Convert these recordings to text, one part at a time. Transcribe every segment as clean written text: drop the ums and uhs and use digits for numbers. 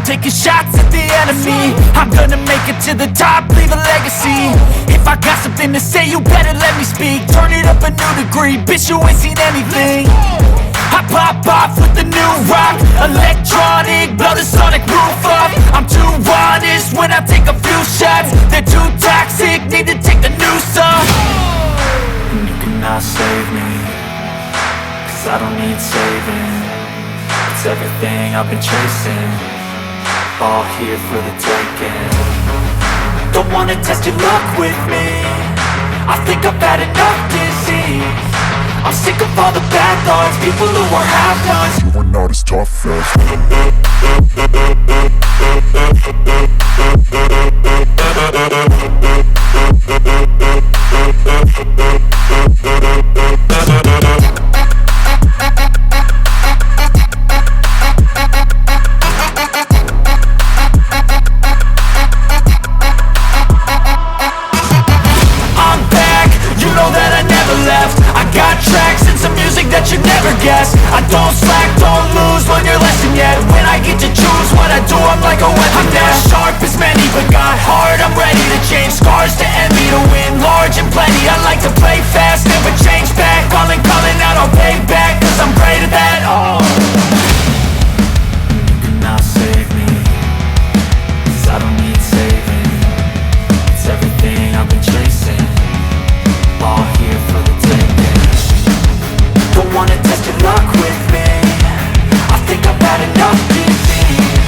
Taking shots at the enemy. I'm gonna make it to the top, leave a legacy. If I got something to say, you better let me speak. Turn it up a new degree, bitch, you ain't seen anything. I pop off with the new rock, electronic, blow the sonic roof up. I'm too honest when I take a few shots. They're too toxic, need to take the noose off. And you cannot save me, 'cause I don't need saving. It's everything I've been chasing, all here for the taking. Don't wanna test your luck with me, I think I've had enough disease. I'm sick of all the bad thoughts, people who are half-nots. You are not as tough as I don't slack, don't lose, learn your lesson yet. When I get to choose what I do, I'm like a weapon. I'm not sharp as many, but got heart, I'm ready to change. Scars to envy, to win large and plenty. I like to play fast, never change back. Calling out, I'll pay back, 'cause I'm great at that. Oh, you cannot save me, 'cause I don't need saving. It's everything I've been chasing, all here for the taking. Don't wanna test your luck with me, I think I've had enough disease.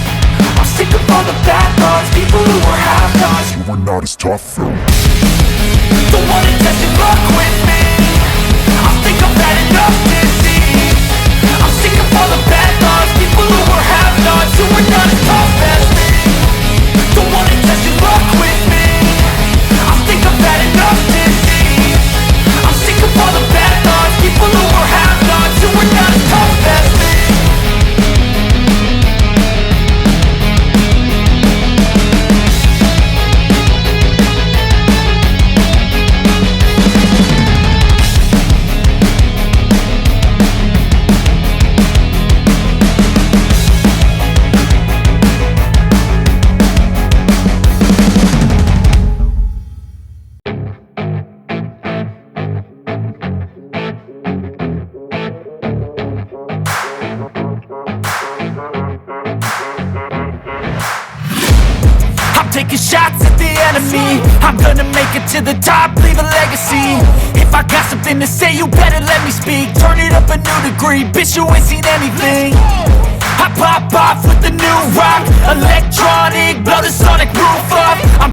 I'm sick of all the bad thoughts, people who are half-nots. You are not as tough though. Don't wanna test your luck with me, I think I've had enough disease. I'm sick of all the bad thoughts, people who are half-nots. You are not as tough as me. Don't wanna test your luck with me, I think I've had enough disease. I'm sick of all the bad thoughts, people who are half-nots. You are not as tough as me. Taking shots at the enemy. I'm gonna make it to the top, leave a legacy. If I got something to say, you better let me speak. Turn it up a new degree, bitch, you ain't seen anything. I pop off with the new rock, electronic, blow the sonic roof up. I'm